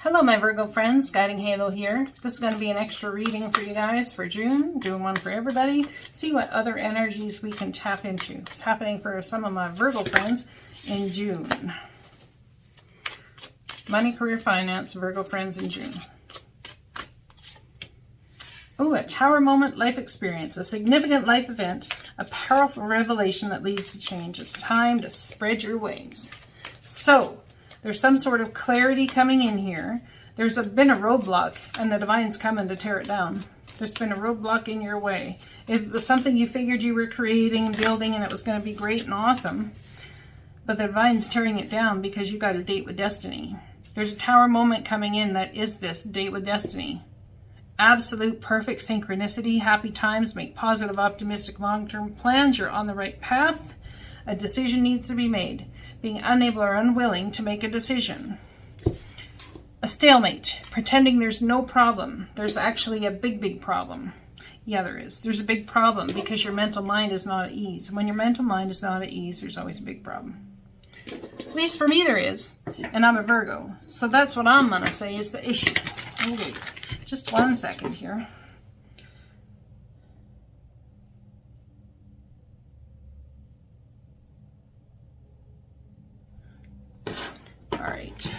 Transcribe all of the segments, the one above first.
Hello my Virgo friends, Guiding Halo here. This is going to be an extra reading for you guys for June. Doing one for everybody. See what other energies we can tap into. It's happening for some of my Virgo friends in June. Money, career, finance, Virgo friends in June. Oh, a tower moment, life experience, a significant life event, a powerful revelation that leads to change. It's time to spread your wings. So, there's some sort of clarity coming in here. There's been a roadblock, and the divine's coming to tear it down. There's been a roadblock in your way. It was something you figured you were creating and building, and it was going to be great and awesome. But the divine's tearing it down because you got a date with destiny. There's a tower moment coming in that is this date with destiny. Absolute perfect synchronicity, happy times, make positive, optimistic, long-term plans. You're on the right path. A decision needs to be made. Being unable or unwilling to make a decision. A stalemate, pretending there's no problem. There's actually a big problem. Yeah, there is. There's a big problem because your mental mind is not at ease. When your mental mind is not at ease, there's always a big problem. At least for me there is. And I'm a Virgo. So that's what I'm going to say is the issue. Okay, just 1 second here. All right.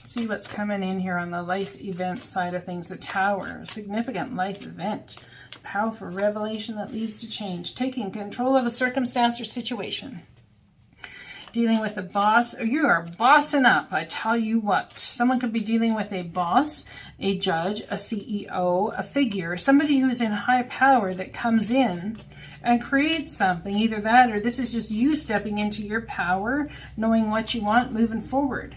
See what's coming in here on the life event side of things. The Tower, a significant life event. Powerful revelation that leads to change. Taking control of a circumstance or situation. Dealing with a boss, or you are bossing up, I tell you what. Someone could be dealing with a boss, a judge, a CEO, a figure, somebody who's in high power that comes in and create something. Either that or this is just you stepping into your power, knowing what you want, moving forward.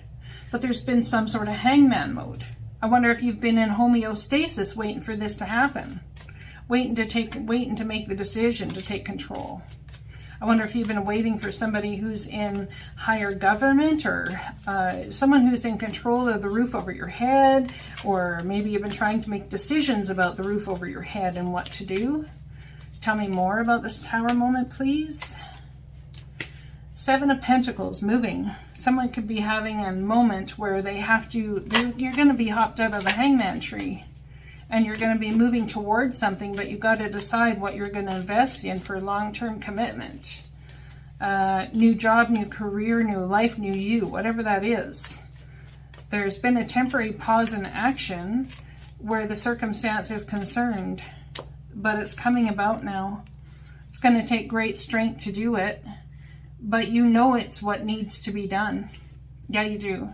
But there's been some sort of hangman mode. I wonder if you've been in homeostasis waiting for this to happen. Waiting to make the decision to take control. I wonder if you've been waiting for somebody who's in higher government or someone who's in control of the roof over your head, or maybe you've been trying to make decisions about the roof over your head and what to do. Tell me more about this Tower moment, please. 7 of Pentacles, moving. Someone could be having a moment where they have to, you're going to be hopped out of the hangman tree. And you're going to be moving towards something, but you've got to decide what you're going to invest in for long-term commitment. New job, new career, new life, new you, whatever that is. There's been a temporary pause in action where the circumstance is concerned. But it's coming about now. It's going to take great strength to do it, but you know it's what needs to be done. Yeah, you do.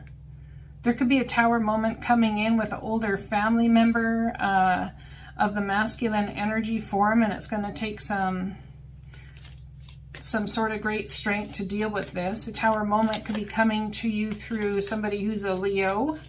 There could be a Tower moment coming in with an older family member of the masculine energy form, and it's going to take some sort of great strength to deal with this. A Tower moment could be coming to you through somebody who's a Leo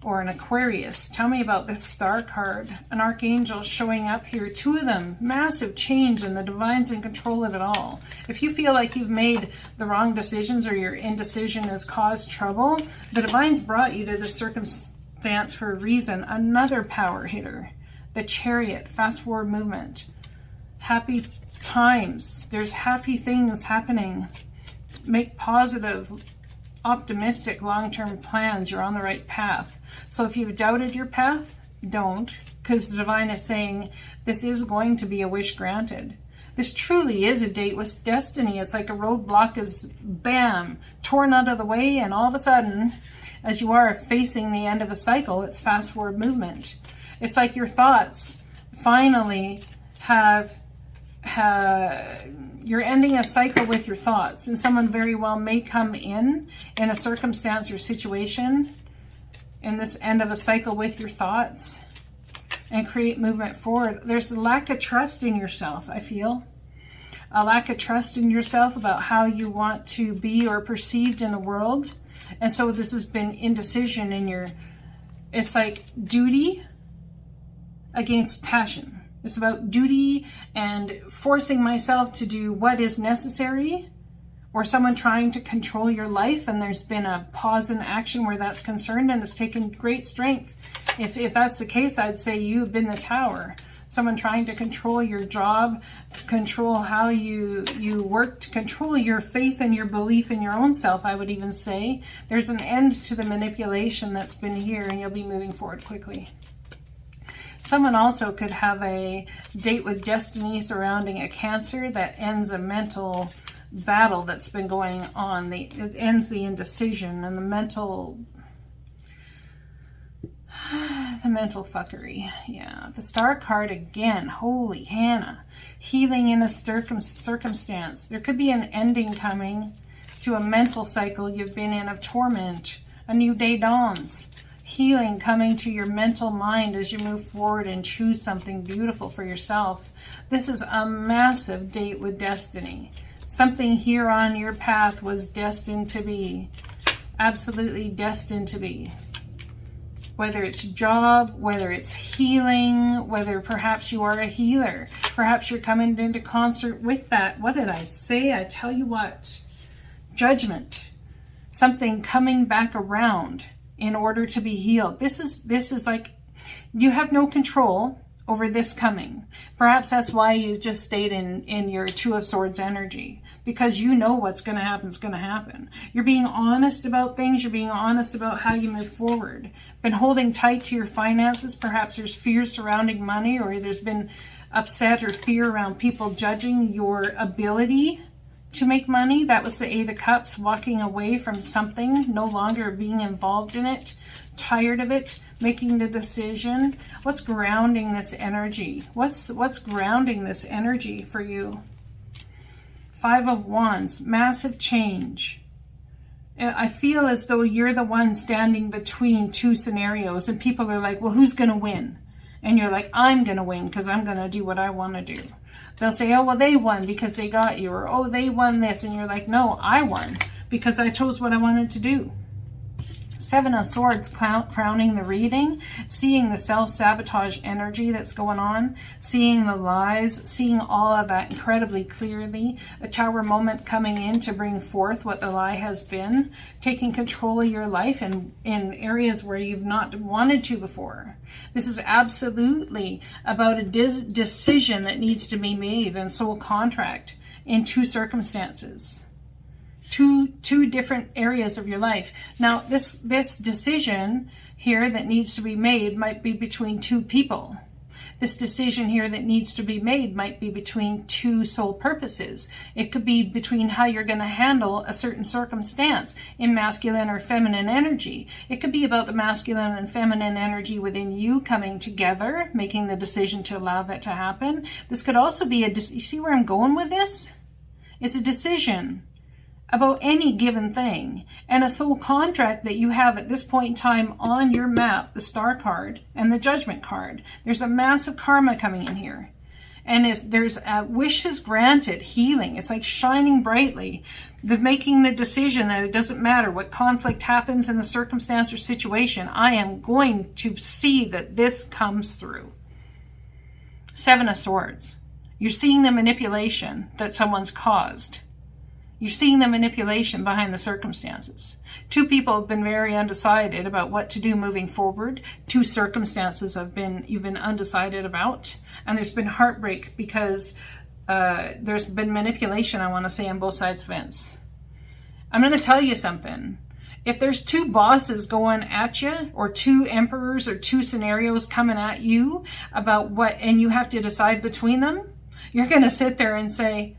or an Aquarius. Tell me about this Star card. An archangel showing up here. 2 of them. Massive change, and the divine's in control of it all. If you feel like you've made the wrong decisions or your indecision has caused trouble, the divine's brought you to this circumstance for a reason. Another power hitter. The Chariot. Fast forward movement. Happy times. There's happy things happening. Make positive, optimistic long-term plans. You're on the right path. So if you've doubted your path, don't, because the divine is saying this is going to be a wish granted. This truly is a date with destiny. It's like a roadblock is, bam, torn out of the way, and all of a sudden, as you are facing the end of a cycle, it's fast forward movement. It's like your thoughts finally you're ending a cycle with your thoughts, and someone very well may come in a circumstance or situation in this end of a cycle with your thoughts and create movement forward. There's a lack of trust in yourself, I feel. A lack of trust in yourself about how you want to be or perceived in the world. And so this has been indecision in your, it's like duty against passion. It's about duty and forcing myself to do what is necessary, or someone trying to control your life, and there's been a pause in action where that's concerned, and it's taken great strength. If that's the case, I'd say you've been the Tower. Someone trying to control your job, control how you work, to control your faith and your belief in your own self, I would even say. There's an end to the manipulation that's been here, and you'll be moving forward quickly. Someone also could have a date with destiny surrounding a Cancer that ends a mental battle that's been going on. It ends the indecision and the mental fuckery. Yeah, the Star card again. Holy Hannah. Healing in a circumstance. There could be an ending coming to a mental cycle you've been in of torment. A new day dawns. Healing coming to your mental mind as you move forward and choose something beautiful for yourself. This is a massive date with destiny. Something here on your path was destined to be. Absolutely destined to be. Whether it's job, whether it's healing, whether perhaps you are a healer. Perhaps you're coming into concert with that. What did I say? I tell you what. Judgment. Something coming back around in order to be healed. This is like you have no control over this coming. Perhaps that's why you just stayed in your Two of Swords energy, because you know what's going to happen is going to happen. You're being honest about things. You're being honest about how you move forward. Been holding tight to your finances. Perhaps there's fear surrounding money, or there's been upset or fear around people judging your ability to make money. That was the Eight of Cups, walking away from something, no longer being involved in it, tired of it, making the decision. What's grounding this energy? What's grounding this energy for you? Five of Wands, massive change. I feel as though you're the one standing between two scenarios, and people are like, well, who's going to win? And you're like, I'm going to win because I'm going to do what I want to do. They'll say, oh, well, they won because they got you, or oh, they won this. And you're like, no, I won because I chose what I wanted to do. Seven of Swords crowning the reading, seeing the self-sabotage energy that's going on, seeing the lies, seeing all of that incredibly clearly. A Tower moment coming in to bring forth what the lie has been, taking control of your life in areas where you've not wanted to before. This is absolutely about a decision that needs to be made in soul contract in two circumstances. Two different areas of your life. Now, this decision here that needs to be made might be between two people. This decision here that needs to be made might be between two soul purposes. It could be between how you're going to handle a certain circumstance in masculine or feminine energy. It could be about the masculine and feminine energy within you coming together, making the decision to allow that to happen. This could also be you see where I'm going with this? It's a decision about any given thing, and a soul contract that you have at this point in time on your map, the Star card and the Judgment card. There's a massive karma coming in here, and there's wishes granted, healing. It's like shining brightly, making the decision that it doesn't matter what conflict happens in the circumstance or situation, I am going to see that this comes through. Seven of Swords. You're seeing the manipulation that someone's caused. You're seeing the manipulation behind the circumstances. Two people have been very undecided about what to do moving forward. Two circumstances you've been undecided about. And there's been heartbreak because there's been manipulation, I want to say, on both sides of the fence. I'm going to tell you something. If there's two bosses going at you, or two emperors, or two scenarios coming at you about what, and you have to decide between them, you're going to sit there and say,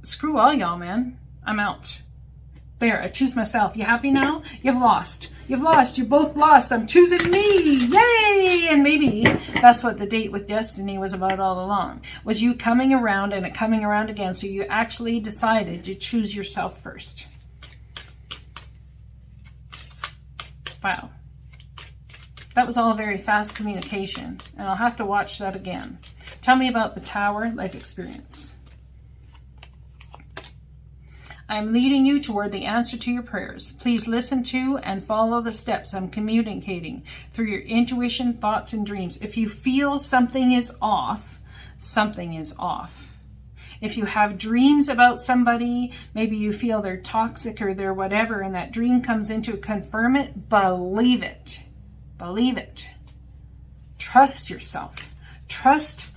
screw all y'all, man. I'm out. There, I choose myself. You happy now? You've lost. You've lost. You're both lost. I'm choosing me. Yay! And maybe that's what the date with destiny was about all along. Was you coming around and it coming around again. So you actually decided to choose yourself first. Wow. That was all very fast communication. And I'll have to watch that again. Tell me about the Tower life experience. I'm leading you toward the answer to your prayers. Please listen to and follow the steps I'm communicating through your intuition, thoughts, and dreams. If you feel something is off, something is off. If you have dreams about somebody, maybe you feel they're toxic or they're whatever, and that dream comes in to confirm it, believe it. Believe it. Trust yourself. Trust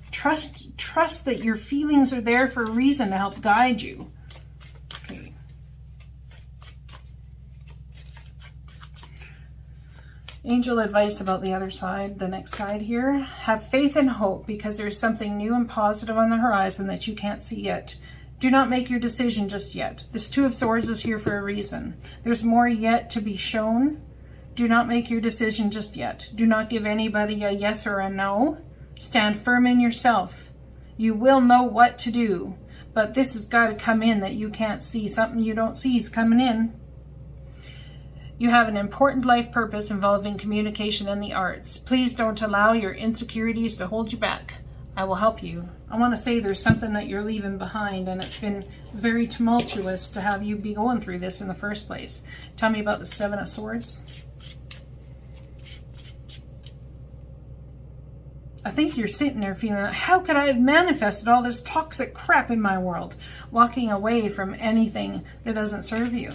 that your feelings are there for a reason to help guide you. Okay. Angel advice about the other side, the next side here. Have faith and hope because there's something new and positive on the horizon that you can't see yet. Do not make your decision just yet. This Two of Swords is here for a reason. There's more yet to be shown. Do not make your decision just yet. Do not give anybody a yes or a no. Stand firm in yourself. You will know what to do, but this has got to come in that you can't see. Something you don't see is coming in. You have an important life purpose involving communication and the arts. Please don't allow your insecurities to hold you back. I will help you. I want to say there's something that you're leaving behind, and it's been very tumultuous to have you be going through this in the first place. Tell me about the Seven of Swords. I think you're sitting there feeling, how could I have manifested all this toxic crap in my world? Walking away from anything that doesn't serve you.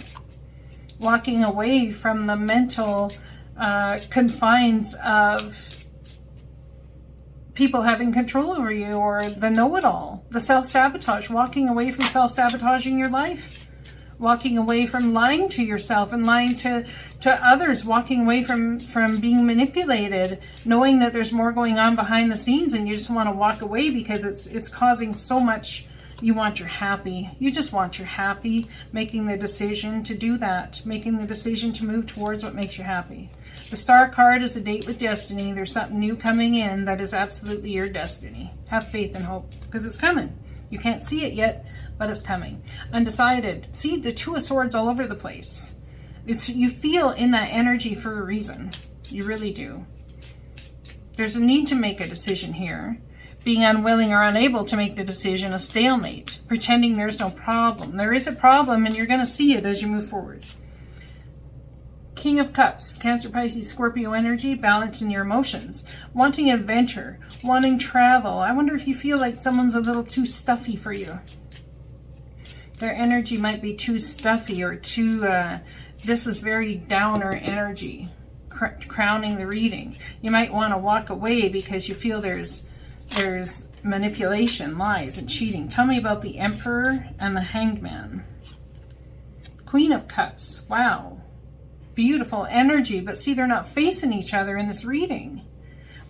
Walking away from the mental confines of people having control over you, or the know-it-all, the self-sabotage. Walking away from self-sabotaging your life. Walking away from lying to yourself and lying to others, walking away from being manipulated, knowing that there's more going on behind the scenes, and you just want to walk away because it's causing so much. You want your happy. You just want your happy, making the decision to do that, making the decision to move towards what makes you happy. The Star card is a date with destiny. There's something new coming in that is absolutely your destiny. Have faith and hope because it's coming. You can't see it yet, but it's coming. Undecided. See the Two of Swords all over the place. You feel in that energy for a reason. You really do. There's a need to make a decision here. Being unwilling or unable to make the decision, a stalemate. Pretending there's no problem. There is a problem, and you're going to see it as you move forward. King of Cups, Cancer, Pisces, Scorpio energy, balance in your emotions. Wanting adventure, wanting travel. I wonder if you feel like someone's a little too stuffy for you. Their energy might be too stuffy or too, this is very downer energy, crowning the reading. You might want to walk away because you feel there's manipulation, lies, and cheating. Tell me about the Emperor and the Hanged Man. Queen of Cups, wow. Beautiful energy, but see, they're not facing each other in this reading.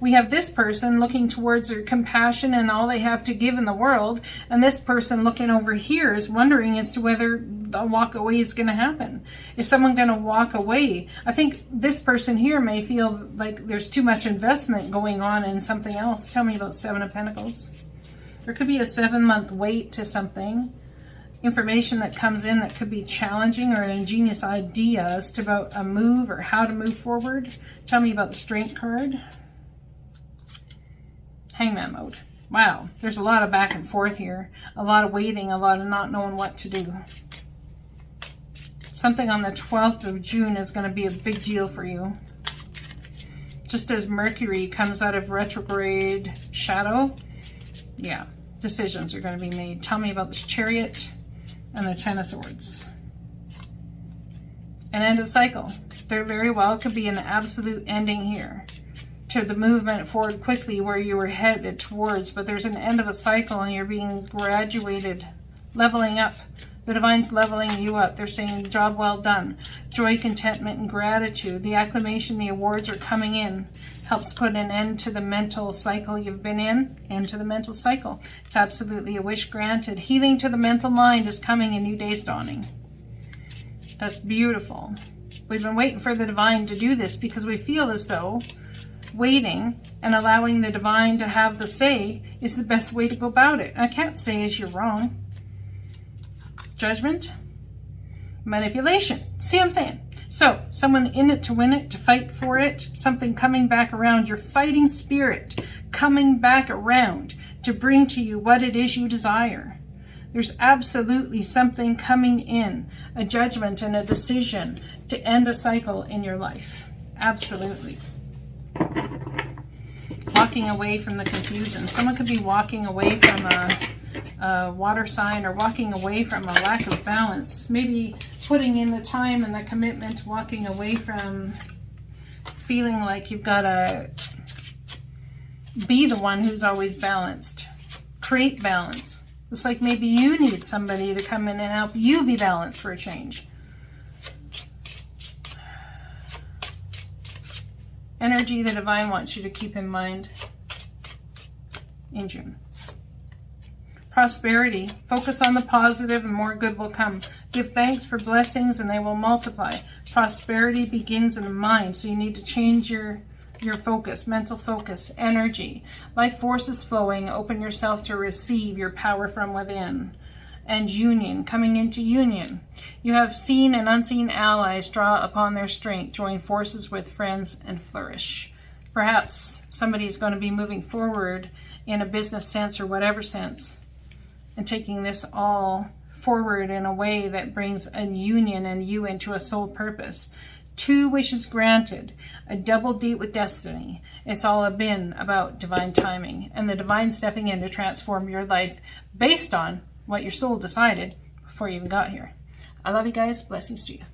We have this person looking towards their compassion and all they have to give in the world, and this person looking over here is wondering as to whether the walk away is going to happen. Is someone going to walk away? I think this person here may feel like there's too much investment going on in something else. Tell me about Seven of Pentacles. There could be a 7-month wait to something. Information that comes in that could be challenging or an ingenious idea as to about a move or how to move forward. Tell me about the Strength card. Hangman mode. Wow, there's a lot of back and forth here. A lot of waiting, a lot of not knowing what to do. Something on the 12th of June is going to be a big deal for you. Just as Mercury comes out of retrograde shadow, yeah, decisions are going to be made. Tell me about this Chariot and the Ten of Swords. An end of cycle. There very well could be an absolute ending here to the movement forward quickly where you were headed towards, but there's an end of a cycle and you're being graduated, leveling up. The Divine's leveling you up. They're saying job well done. Joy, contentment, and gratitude. The acclamation, the awards are coming in. Helps put an end to the mental cycle you've been in. End to the mental cycle. It's absolutely a wish granted. Healing to the mental mind is coming. A new day's dawning. That's beautiful. We've been waiting for the Divine to do this because we feel as though waiting and allowing the Divine to have the say is the best way to go about it. I can't say as you're wrong. Judgment, manipulation. See what I'm saying? So, someone in it to win it, to fight for it, something coming back around, your fighting spirit coming back around to bring to you what it is you desire. There's absolutely something coming in, a judgment and a decision to end a cycle in your life. Absolutely. Walking away from the confusion. Someone could be walking away from a water sign, or walking away from a lack of balance. Maybe putting in the time and the commitment, walking away from feeling like you've got to be the one who's always balanced. Create balance. It's like maybe you need somebody to come in and help you be balanced for a change. Energy the divine wants you to keep in mind in June. Prosperity. Focus on the positive and more good will come. Give thanks for blessings and they will multiply. Prosperity begins in the mind, so you need to change your focus, mental focus, energy. Life force is flowing. Open yourself to receive your power from within. And union, coming into union. You have seen and unseen allies draw upon their strength, join forces with friends and flourish. Perhaps somebody's going to be moving forward in a business sense or whatever sense, and taking this all forward in a way that brings a union and you into a soul purpose. 2 wishes granted, a double date with destiny. It's all been about divine timing and the divine stepping in to transform your life based on what your soul decided before you even got here. I love you guys. Blessings to you.